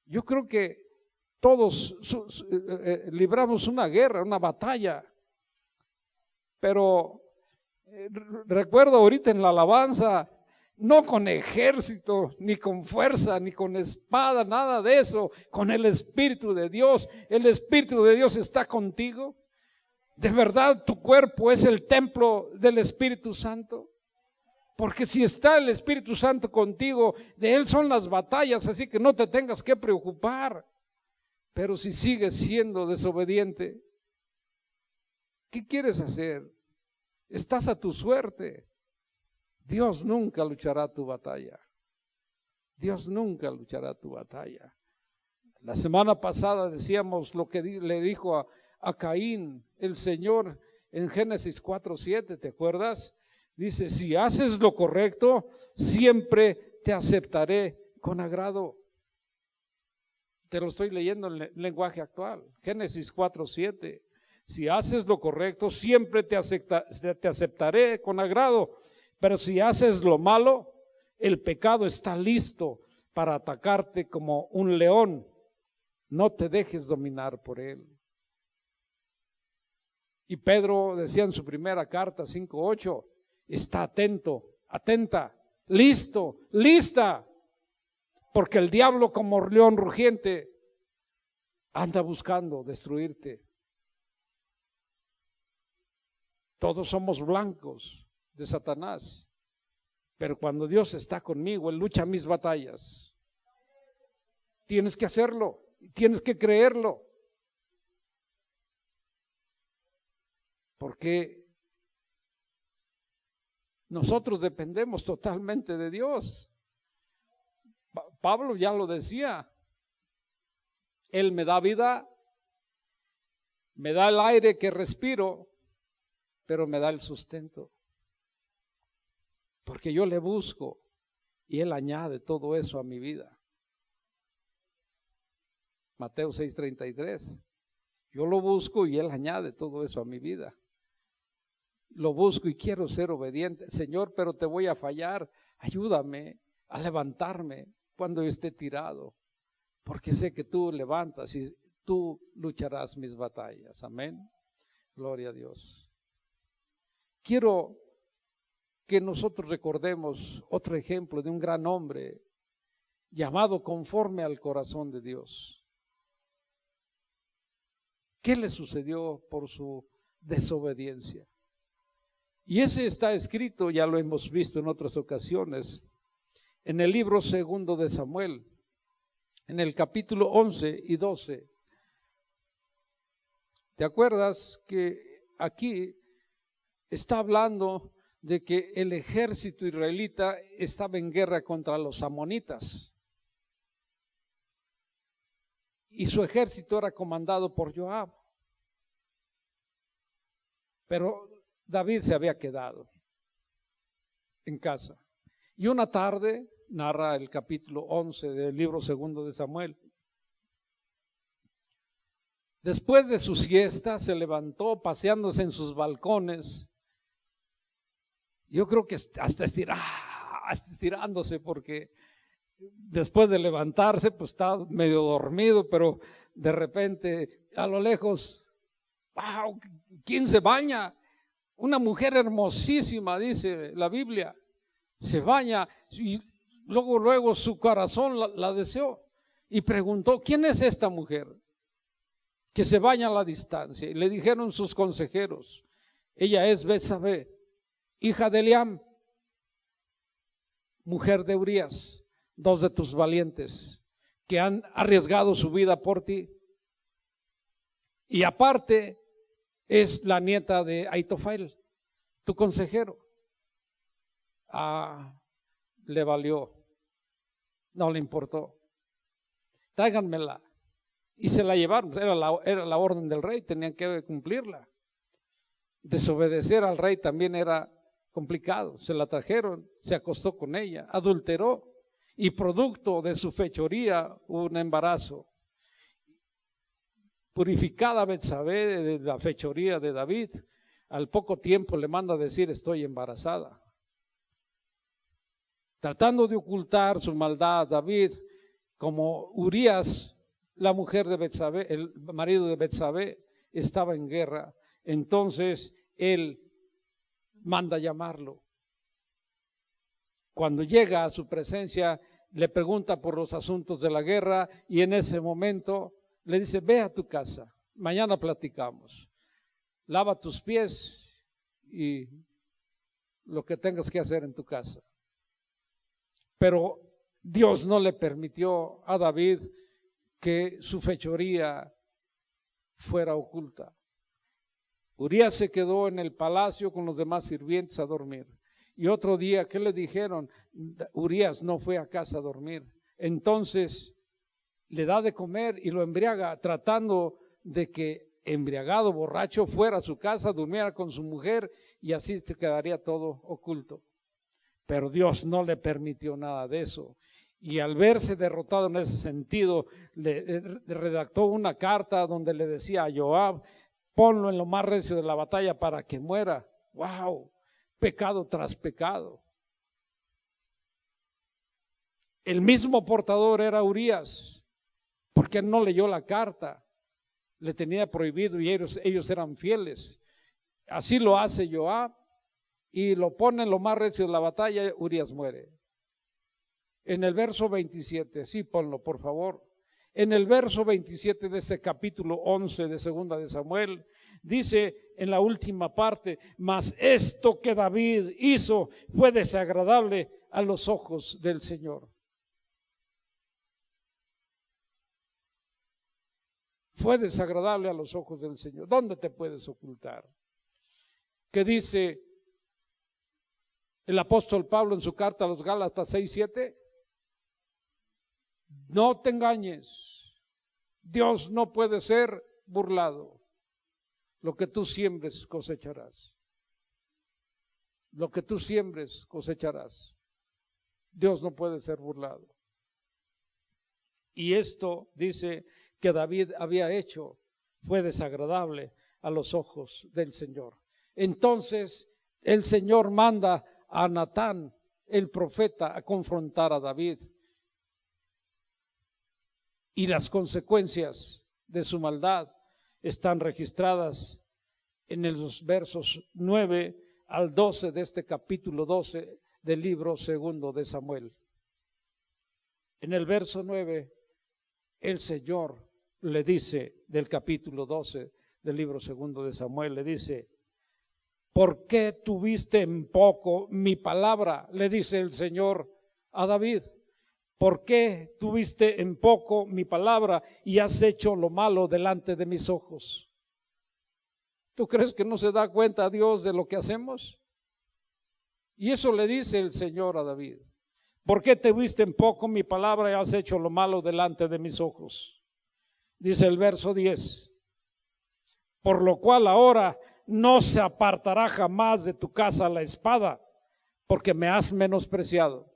Yo creo que todos libramos una guerra, una batalla, pero recuerdo ahorita en la alabanza, no con ejército, ni con fuerza, ni con espada, nada de eso, con el Espíritu de Dios. El Espíritu de Dios está contigo. De verdad, tu cuerpo es el templo del Espíritu Santo. Porque si está el Espíritu Santo contigo, de Él son las batallas, así que no te tengas que preocupar. Pero si sigues siendo desobediente, ¿qué quieres hacer? Estás a tu suerte. Dios nunca luchará tu batalla. Dios nunca luchará tu batalla. La semana pasada decíamos lo que le dijo a Caín el Señor en Génesis 4:7, ¿te acuerdas? Dice, si haces lo correcto, siempre te aceptaré con agrado. Te lo estoy leyendo en lenguaje actual. Génesis 4:7. Si haces lo correcto, siempre te aceptaré con agrado. Pero si haces lo malo, el pecado está listo para atacarte como un león. No te dejes dominar por él. Y Pedro decía en su primera carta 5:8, está atento, atenta, listo, lista, porque el diablo como león rugiente anda buscando destruirte. Todos somos blancos de Satanás, pero cuando Dios está conmigo, Él lucha mis batallas. Tienes que hacerlo, tienes que creerlo, porque nosotros dependemos totalmente de Dios. Pablo ya lo decía, Él me da vida, me da el aire que respiro, pero me da el sustento. Porque yo le busco y Él añade todo eso a mi vida. Mateo 6:33. Yo lo busco y Él añade todo eso a mi vida. Lo busco y quiero ser obediente. Señor, pero te voy a fallar. Ayúdame a levantarme. cuando yo esté tirado, porque sé que tú levantas y tú lucharás mis batallas. Amén. Gloria a Dios. Quiero que nosotros recordemos otro ejemplo de un gran hombre llamado conforme al corazón de Dios. ¿Qué le sucedió por su desobediencia? Y ese está escrito, ya lo hemos visto en otras ocasiones, en el libro segundo de Samuel, en el capítulo 11 y 12. ¿Te acuerdas que aquí está hablando de que el ejército israelita estaba en guerra contra los amonitas? Y su ejército era comandado por Joab. Pero David se había quedado en casa. Y una tarde, narra el capítulo 11 del libro segundo de Samuel, después de su siesta se levantó paseándose en sus balcones. Yo creo que hasta estirándose, porque después de levantarse pues estaba medio dormido, pero de repente a lo lejos, ¡wow! ¿Quién se baña? Una mujer hermosísima, dice la Biblia, se baña, y luego su corazón la deseó y preguntó: ¿quién es esta mujer que se baña a la distancia? Y le dijeron sus consejeros: ella es Betsabé, hija de Eliam, mujer de Urías, dos de tus valientes que han arriesgado su vida por ti. Y aparte es la nieta de Aitofel, tu consejero. Le valió, no le importó. Tráiganmela. Y se la llevaron, era la orden del rey, tenían que cumplirla. Desobedecer al rey también era complicado. Se la trajeron, se acostó con ella, adulteró, y producto de su fechoría hubo un embarazo. Purificada Betsabé de la fechoría de David, al poco tiempo le manda a decir: estoy embarazada. Tratando de ocultar su maldad, David, como Urías, la mujer de Betsabé, el marido de Betsabé, estaba en guerra, entonces él manda llamarlo. Cuando llega a su presencia, le pregunta por los asuntos de la guerra, y en ese momento le dice: ve a tu casa, mañana platicamos, lava tus pies y lo que tengas que hacer en tu casa. Pero Dios no le permitió a David que su fechoría fuera oculta. Urías se quedó en el palacio con los demás sirvientes a dormir. Y otro día, ¿qué le dijeron? Urías no fue a casa a dormir. Entonces le da de comer y lo embriaga, tratando de que embriagado, borracho, fuera a su casa, durmiera con su mujer, y así se quedaría todo oculto. Pero Dios no le permitió nada de eso. Y al verse derrotado en ese sentido, le redactó una carta donde le decía a Joab: ponlo en lo más recio de la batalla para que muera. ¡Wow! Pecado tras pecado. El mismo portador era Urías, porque no leyó la carta, le tenía prohibido, y ellos eran fieles. Así lo hace Joab y lo pone en lo más recio de la batalla. Urías muere. En el verso 27, sí, ponlo por favor. En el verso 27 de ese capítulo 11 de segunda de Samuel, dice en la última parte: mas esto que David hizo fue desagradable a los ojos del Señor. Fue desagradable a los ojos del Señor. ¿Dónde te puedes ocultar? ¿Qué dice el apóstol Pablo en su carta a los Gálatas 6:7? No te engañes, Dios no puede ser burlado. Lo que tú siembres cosecharás. Lo que tú siembres cosecharás. Dios no puede ser burlado. Y esto, dice, que David había hecho fue desagradable a los ojos del Señor. Entonces el Señor manda a Natán, el profeta, a confrontar a David. y las consecuencias de su maldad están registradas en los versos 9 al 12 de este capítulo 12 del libro segundo de Samuel. En el verso 9, el Señor le dice, del capítulo 12 del libro segundo de Samuel, le dice: ¿por qué tuviste en poco mi palabra? Le dice el Señor a David. ¿Por qué tuviste en poco mi palabra y has hecho lo malo delante de mis ojos? ¿Tú crees que no se da cuenta Dios de lo que hacemos? Y eso le dice el Señor a David. ¿Por qué tuviste en poco mi palabra y has hecho lo malo delante de mis ojos? Dice el verso 10. Por lo cual ahora no se apartará jamás de tu casa la espada, porque me has menospreciado.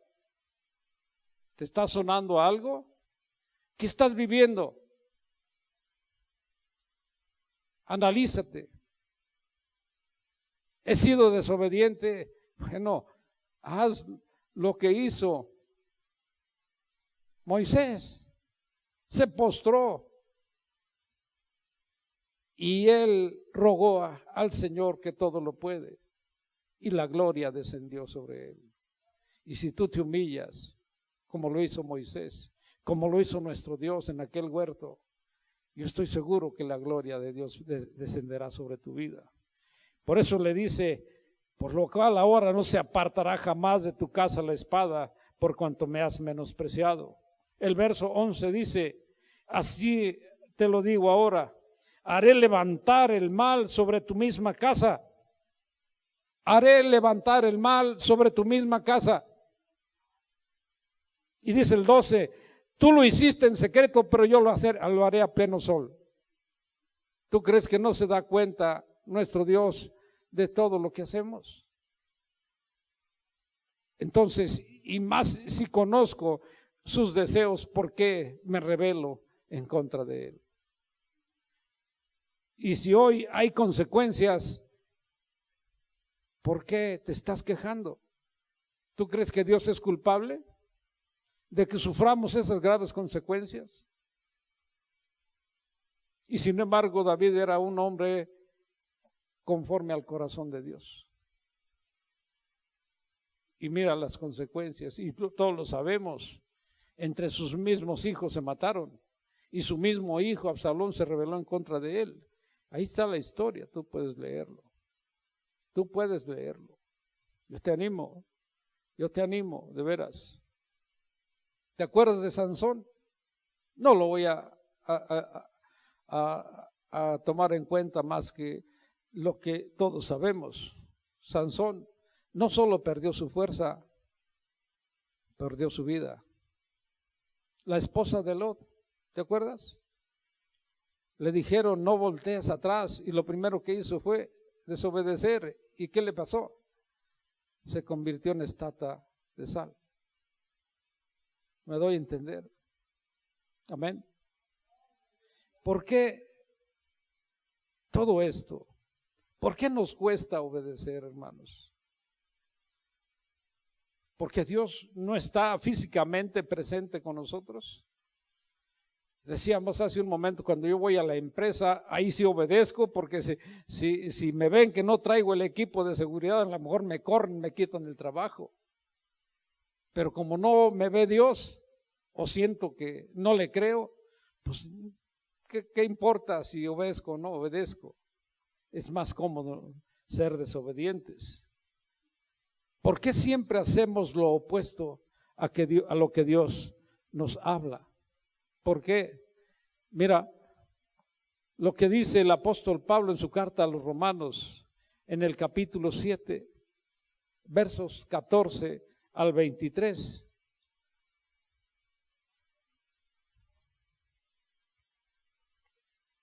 ¿Te está sonando algo? ¿Qué estás viviendo? Analízate. ¿He sido desobediente? Bueno, haz lo que hizo Moisés. Se postró y él rogó al Señor que todo lo puede, y la gloria descendió sobre él. Y si tú te humillas, como lo hizo Moisés, como lo hizo nuestro Dios en aquel huerto, yo estoy seguro que la gloria de Dios descenderá sobre tu vida. Por eso le dice: por lo cual ahora no se apartará jamás de tu casa la espada, por cuanto me has menospreciado. El verso 11 dice: así te lo digo ahora, haré levantar el mal sobre tu misma casa. Haré levantar el mal sobre tu misma casa. Y dice el 12: tú lo hiciste en secreto, pero yo lo haré a pleno sol. ¿Tú crees que no se da cuenta nuestro Dios de todo lo que hacemos? Entonces, y más si conozco sus deseos, ¿por qué me rebelo en contra de él? Y si hoy hay consecuencias, ¿por qué te estás quejando? ¿Tú crees que Dios es culpable de que suframos esas graves consecuencias? Y sin embargo, David era un hombre conforme al corazón de Dios. Y mira las consecuencias, y todos lo sabemos. Entre sus mismos hijos se mataron, y su mismo hijo Absalón se rebeló en contra de él. Ahí está la historia, tú puedes leerlo. Tú puedes leerlo. Yo te animo, de veras. ¿Te acuerdas de Sansón? No lo voy a tomar en cuenta más que lo que todos sabemos. Sansón no solo perdió su fuerza, perdió su vida. La esposa de Lot, ¿te acuerdas? Le dijeron: no voltees atrás, y lo primero que hizo fue desobedecer. ¿Y qué le pasó? Se convirtió en estatua de sal. ¿Me doy a entender? Amén. ¿Por qué todo esto? ¿Por qué nos cuesta obedecer, hermanos? ¿Porque Dios no está físicamente presente con nosotros? Decíamos hace un momento, cuando yo voy a la empresa, ahí sí obedezco, porque si me ven que no traigo el equipo de seguridad, a lo mejor me corren, me quitan el trabajo. Pero como no me ve Dios, o siento que no le creo, pues ¿qué importa si obedezco o no obedezco? Es más cómodo ser desobedientes. ¿Por qué siempre hacemos lo opuesto a lo que Dios nos habla? ¿Por qué? Mira lo que dice el apóstol Pablo en su carta a los Romanos, en el capítulo 7, versos 14 al 23.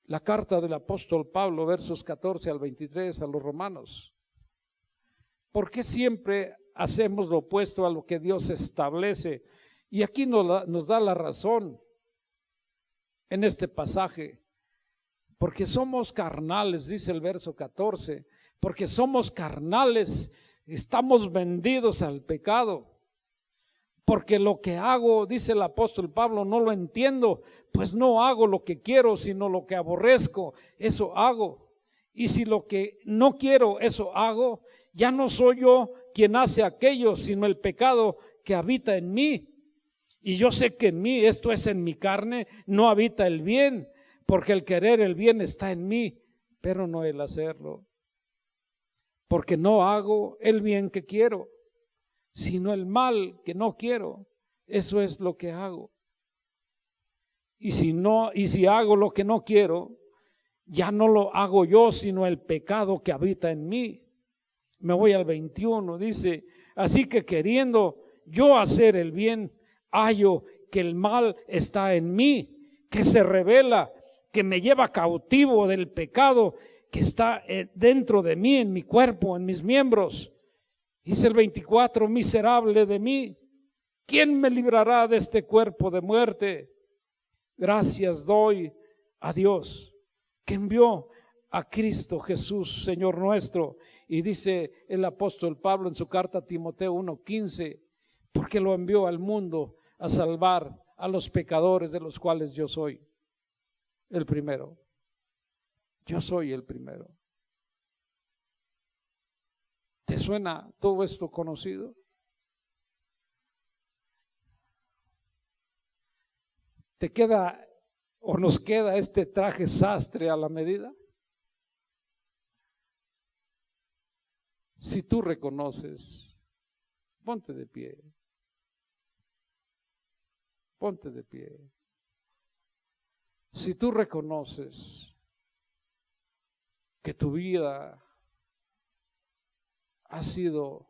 La carta del apóstol Pablo, versos 14 al 23 a los romanos. ¿Por qué siempre hacemos lo opuesto a lo que Dios establece? Y aquí nos da la razón en este pasaje. Porque somos carnales, dice el verso 14. Porque somos carnales, estamos vendidos al pecado. Porque lo que hago, dice el apóstol Pablo, no lo entiendo, pues no hago lo que quiero, sino lo que aborrezco, eso hago. Y si lo que no quiero, eso hago, ya no soy yo quien hace aquello, sino el pecado que habita en mí. Y yo sé que en mí, esto es en mi carne, no habita el bien, porque el querer el bien está en mí, pero no el hacerlo. Porque no hago el bien que quiero, sino el mal que no quiero. Eso es lo que hago. Y si hago lo que no quiero, ya no lo hago yo, sino el pecado que habita en mí. Me voy al 21, dice, así que queriendo yo hacer el bien, hallo que el mal está en mí, que se revela, que me lleva cautivo del pecado que está dentro de mí, en mi cuerpo, en mis miembros. Dice el 24, miserable de mí, ¿quién me librará de este cuerpo de muerte? Gracias doy a Dios que envió a Cristo Jesús, Señor nuestro. Y dice el apóstol Pablo en su carta a Timoteo 1:15, porque lo envió al mundo a salvar a los pecadores, de los cuales yo soy el primero. Yo soy el primero. ¿Te suena todo esto conocido? ¿Te queda o nos queda este traje sastre a la medida? Si tú reconoces, ponte de pie. Ponte de pie. Si tú reconoces que tu vida ha sido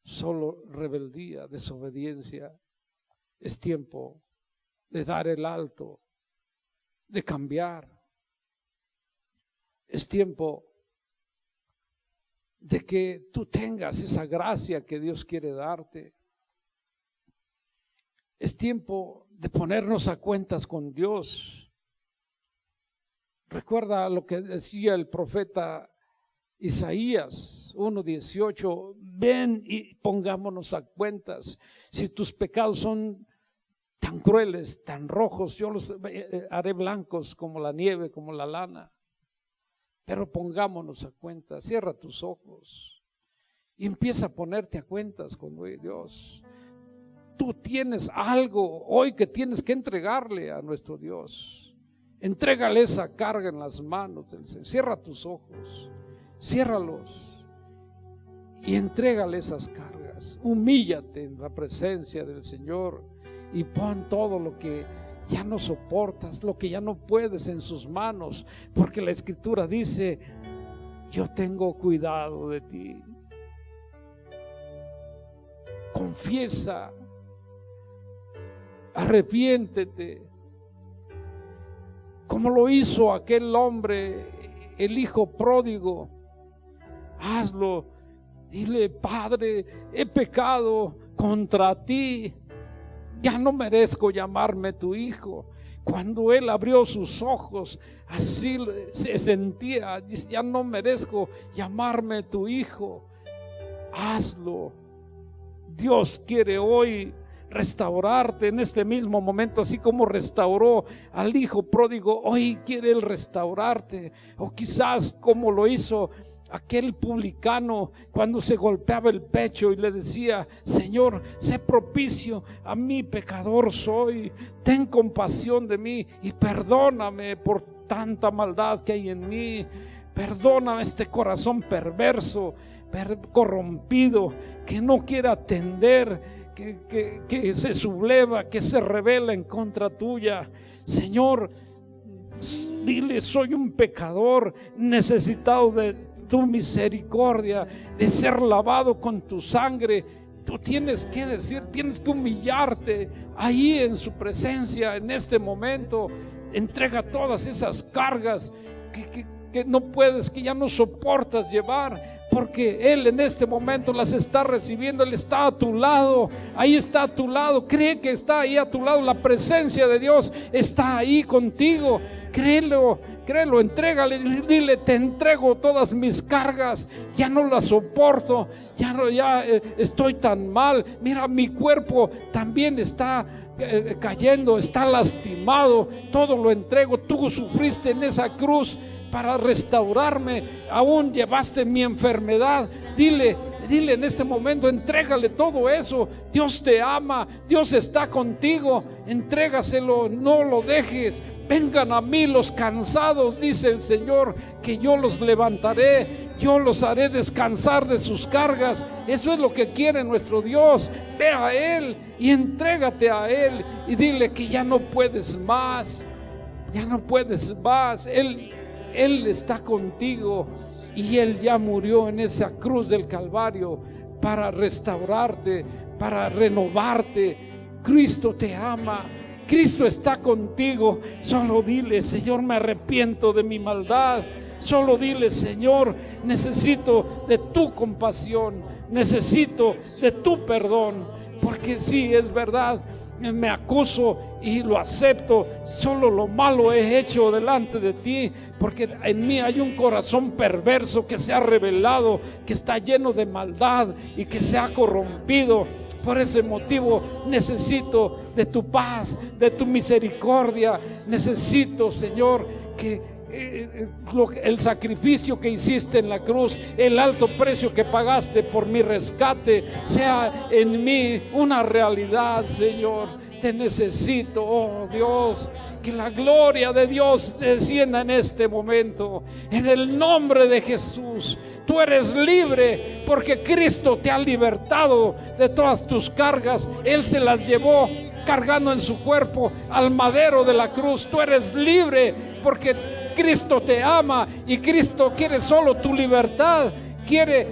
solo rebeldía, desobediencia, es tiempo de dar el alto, de cambiar. Es tiempo de que tú tengas esa gracia que Dios quiere darte. Es tiempo de ponernos a cuentas con Dios. Recuerda lo que decía el profeta Isaías 1:18, ven y pongámonos a cuentas. Si tus pecados son tan crueles, tan rojos, yo los haré blancos como la nieve, como la lana. Pero pongámonos a cuentas. Cierra tus ojos y empieza a ponerte a cuentas con Dios. Tú tienes algo hoy que tienes que entregarle a nuestro Dios. Entrégale esa carga en las manos del Señor. Cierra tus ojos, ciérralos y entrégale esas cargas. Humíllate en la presencia del Señor y pon todo lo que ya no soportas, lo que ya no puedes en sus manos, porque la Escritura dice, yo tengo cuidado de ti. Confiesa, arrepiéntete, como lo hizo aquel hombre, el hijo pródigo. Hazlo, dile, Padre, he pecado contra ti, ya no merezco llamarme tu hijo. Cuando él abrió sus ojos, así se sentía, dice, ya no merezco llamarme tu hijo. Hazlo. Dios quiere hoy restaurarte en este mismo momento, así como restauró al hijo pródigo. Hoy quiere Él restaurarte, o quizás como lo hizo aquel publicano cuando se golpeaba el pecho y le decía, Señor, sé propicio a mí, pecador soy, ten compasión de mí y perdóname por tanta maldad que hay en mí. Perdona este corazón perverso, corrompido, que no quiere atender, que se subleva, que se revela en contra tuya. Señor, dile, soy un pecador necesitado de tu misericordia, de ser lavado con tu sangre. Tú tienes que decir, tienes que humillarte ahí en su presencia en este momento. Entrega todas esas cargas que no puedes, que ya no soportas llevar. porque Él en este momento las está recibiendo. Él está a tu lado, ahí está a tu lado. Cree que está ahí a tu lado. La presencia de Dios está ahí contigo. Créelo, créelo, entrégale, dile: te entrego todas mis cargas, ya no las soporto, ya estoy tan mal. Mira, mi cuerpo también está cayendo, está lastimado. Todo lo entrego. Tú sufriste en esa cruz para restaurarme, aún llevaste mi enfermedad. Dile en este momento, entrégale todo eso. Dios te ama, Dios está contigo. Entrégaselo, no lo dejes. Vengan a mí los cansados, dice el Señor, que yo los levantaré, yo los haré descansar de sus cargas. Eso es lo que quiere nuestro Dios. Ve a Él y entrégate a Él y dile que ya no puedes más, ya no puedes más. Él está contigo y Él ya murió en esa cruz del Calvario para restaurarte, para renovarte. Cristo te ama, Cristo está contigo. Solo dile: Señor, me arrepiento de mi maldad. Solo dile: Señor, necesito de tu compasión, necesito de tu perdón. Porque sí, es verdad, me acuso y lo acepto. Solo lo malo he hecho delante de ti, porque en mí hay un corazón perverso que se ha revelado, que está lleno de maldad y que se ha corrompido. Por ese motivo necesito de tu paz, de tu misericordia. Necesito, Señor, que el sacrificio que hiciste en la cruz, el alto precio que pagaste por mi rescate, sea en mí una realidad. Señor, te necesito. Oh Dios, que la gloria de Dios descienda en este momento, en el nombre de Jesús. Tú eres libre porque Cristo te ha libertado de todas tus cargas. Él se las llevó cargando en su cuerpo al madero de la cruz. Tú eres libre porque Cristo te ama y Cristo quiere solo tu libertad. Quiere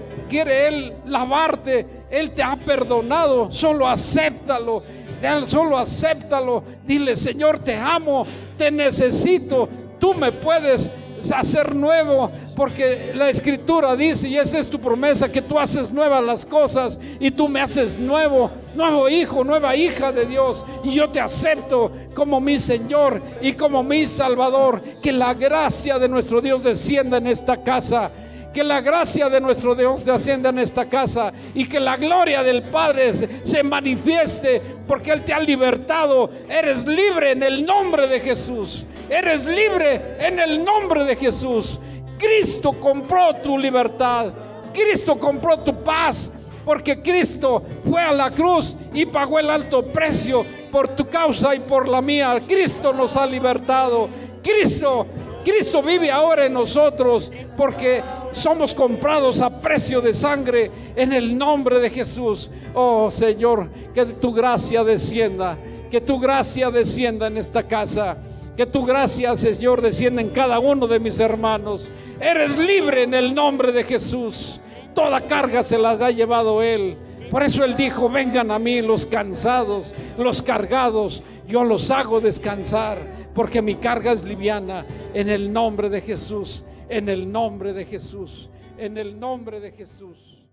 Él lavarte. Él te ha perdonado. Solo acéptalo. Solo acéptalo. Dile: Señor, te amo, te necesito. Tú me puedes hacer nuevo, porque la Escritura dice, y esa es tu promesa, que tú haces nuevas las cosas y tú me haces nuevo hijo, nueva hija de Dios, y yo te acepto como mi Señor y como mi Salvador. Que la gracia de nuestro Dios descienda en esta casa. Que la gracia de nuestro Dios descienda en esta casa y que la gloria del Padre se manifieste, porque Él te ha libertado. Eres libre en el nombre de Jesús. Eres libre en el nombre de Jesús. Cristo compró tu libertad. Cristo compró tu paz, porque Cristo fue a la cruz y pagó el alto precio por tu causa y por la mía. Cristo nos ha libertado. Cristo vive ahora en nosotros, porque somos comprados a precio de sangre en el nombre de Jesús. Oh Señor, que tu gracia descienda, que tu gracia descienda en esta casa, que tu gracia, Señor, descienda en cada uno de mis hermanos. Eres libre en el nombre de Jesús. Toda carga se las ha llevado Él. Por eso Él dijo: vengan a mí los cansados, los cargados, yo los hago descansar, porque mi carga es liviana. En el nombre de Jesús, en el nombre de Jesús, en el nombre de Jesús.